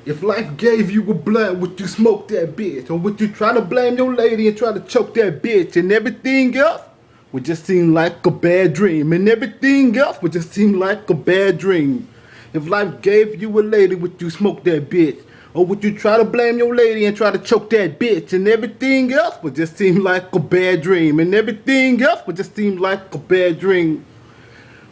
If life gave you a blunt, would you smoke that bitch? Or would you try to blame your lady and try to choke that bitch? And everything else would just seem like a bad dream. And everything else would just seem like a bad dream. If life gave you a lady, would you smoke that bitch? Or would you try to blame your lady and try to choke that bitch? And everything else would just seem like a bad dream. And everything else would just seem like a bad dream.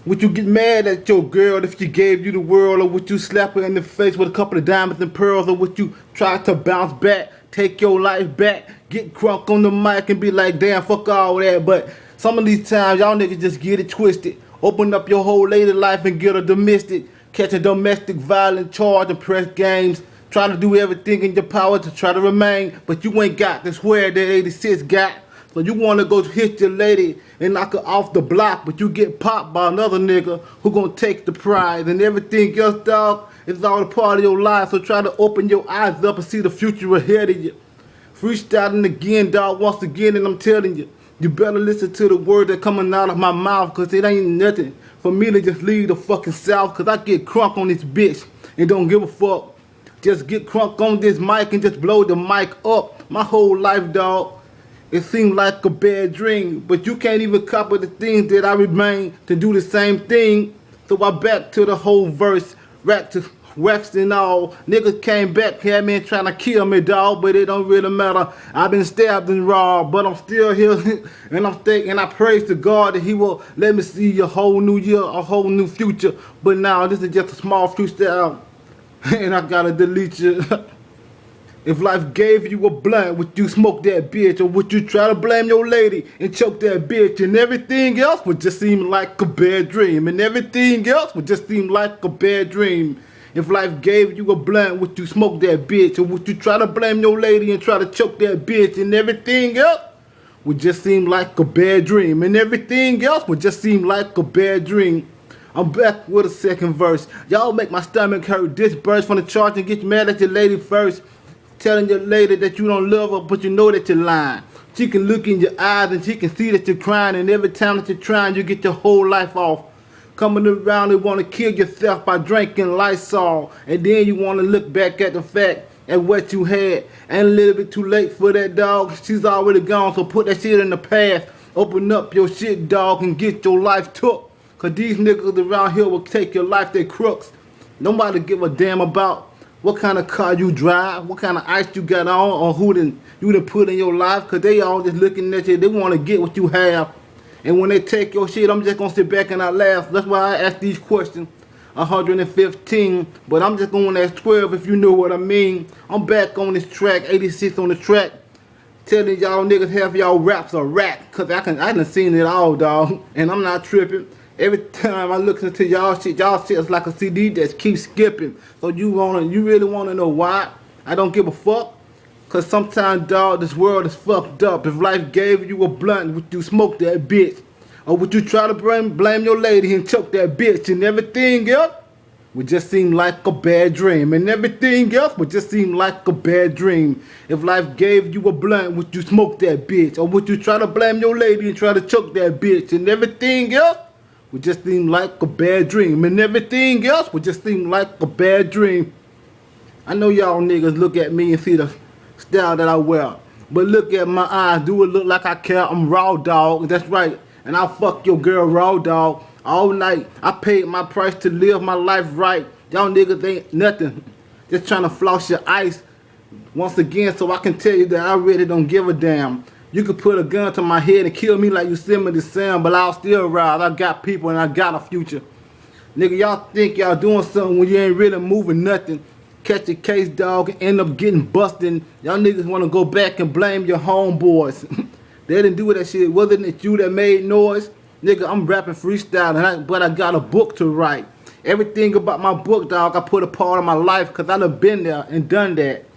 Would you get mad at your girl if she gave you the world? Or would you slap her in the face with a couple of diamonds and pearls? Or would you try to bounce back, take your life back, get crunk on the mic and be like, damn, fuck all that? But some of these times, y'all niggas just get it twisted. Open up your whole lady life and get a domestic. Catch a domestic violence charge and press games. Try to do everything in your power to try to remain. But you ain't got the swear that 86 got. So you want to go hit your lady and knock her off the block, but you get popped by another nigga who gonna take the prize. And everything else, dog, is all a part of your life. So try to open your eyes up and see the future ahead of you. Freestyling again, dog, once again, and I'm telling you, you better listen to the words that coming out of my mouth, cause it ain't nothing for me to just leave the fucking south, cause I get crunk on this bitch and don't give a fuck. Just get crunk on this mic and just blow the mic up. My whole life, dog, it seemed like a bad dream, but you can't even copy the things that I remain to do the same thing. So I back to the whole verse, rap to wax and all. Niggas came back, had me trying to kill me, dog, but it don't really matter. I've been stabbed and robbed, but I'm still here, and I'm thinking, and I praise to God that He will let me see a whole new year, a whole new future. But now this is just a small freestyle, and I gotta delete you. If life gave you a blunt, would you smoke that bitch? Or would you try to blame your lady and choke that bitch? And everything else would just seem like a bad dream. And everything else would just seem like a bad dream. If life gave you a blunt, would you smoke that bitch? Or would you try to blame your lady and try to choke that bitch? And everything else would just seem like a bad dream. And everything else would just seem like a bad dream. I'm back with a second verse. Y'all make my stomach hurt. This burst from the charts and get mad at your lady first. Telling your lady that you don't love her, but you know that you're lying. She can look in your eyes and she can see that you're crying, and every time that you're trying, you get your whole life off. Coming around and want to kill yourself by drinking Lysol, and then you want to look back at the fact at what you had. And a little bit too late for that, dog. She's already gone, so put that shit in the past. Open up your shit, dog, and get your life took. Cause these niggas around here will take your life, they crooks. Nobody give a damn about what kind of car you drive, what kind of ice you got on, or who you done put in your life, cause they all just looking at you, they wanna get what you have. And when they take your shit, I'm just gonna sit back and I laugh. That's why I ask these questions. 115, but I'm just gonna ask 12 if you know what I mean. I'm back on this track, 86 on the track, telling y'all niggas half y'all raps are rap, cause I done seen it all, dog, and I'm not tripping. Every time I look into y'all shit is like a CD that keeps skipping. So you really wanna know why? I don't give a fuck. Cause sometimes, dog, this world is fucked up. If life gave you a blunt, would you smoke that bitch? Or would you try to blame your lady and choke that bitch? And everything else would just seem like a bad dream. And everything else would just seem like a bad dream. If life gave you a blunt, would you smoke that bitch? Or would you try to blame your lady and try to choke that bitch? And everything else would just seem like a bad dream. And everything else would just seem like a bad dream. I know y'all niggas look at me and see the style that I wear, but look at my eyes. Do it look like I care? I'm raw, dog. That's right. And I'll fuck your girl raw, dog, all night. I paid my price to live my life right. Y'all niggas ain't nothing. Just trying to floss your ice once again so I can tell you that I really don't give a damn. You could put a gun to my head and kill me like Yosemite Sam, but I'll still rise. I got people and I got a future. Nigga, y'all think y'all doing something when you ain't really moving nothing. Catch a case, dog, and end up getting busted. Y'all niggas want to go back and blame your homeboys. They didn't do that shit. Wasn't it you that made noise? Nigga, I'm rapping freestyle, but I got a book to write. Everything about my book, dog, I put a part of my life because I done been there and done that.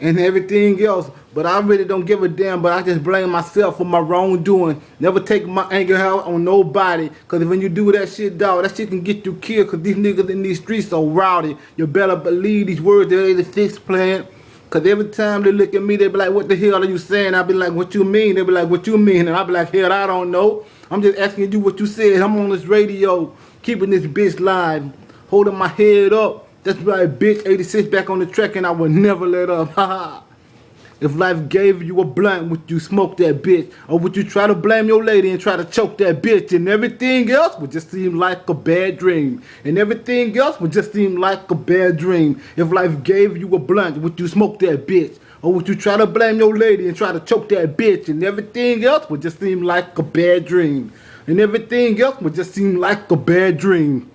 And everything else, but I really don't give a damn, but I just blame myself for my wrongdoing. Never take my anger out on nobody, because when you do that shit, dog, that shit can get you killed, because these niggas in these streets are rowdy. You better believe these words that 86 playing, because every time they look at me, they be like, what the hell are you saying? I be like, what you mean? They be like, what you mean? And I be like, hell, I don't know. I'm just asking you what you said. I'm on this radio, keeping this bitch live. holding my head up. That's right, bitch. 86 back on the track, and I will never let up. Haha. If life gave you a blunt, would you smoke that bitch? Or would you try to blame your lady and try to choke that bitch? And everything else would just seem like a bad dream. And everything else would just seem like a bad dream. If life gave you a blunt, would you smoke that bitch? Or would you try to blame your lady and try to choke that bitch? And everything else would just seem like a bad dream. And everything else would just seem like a bad dream.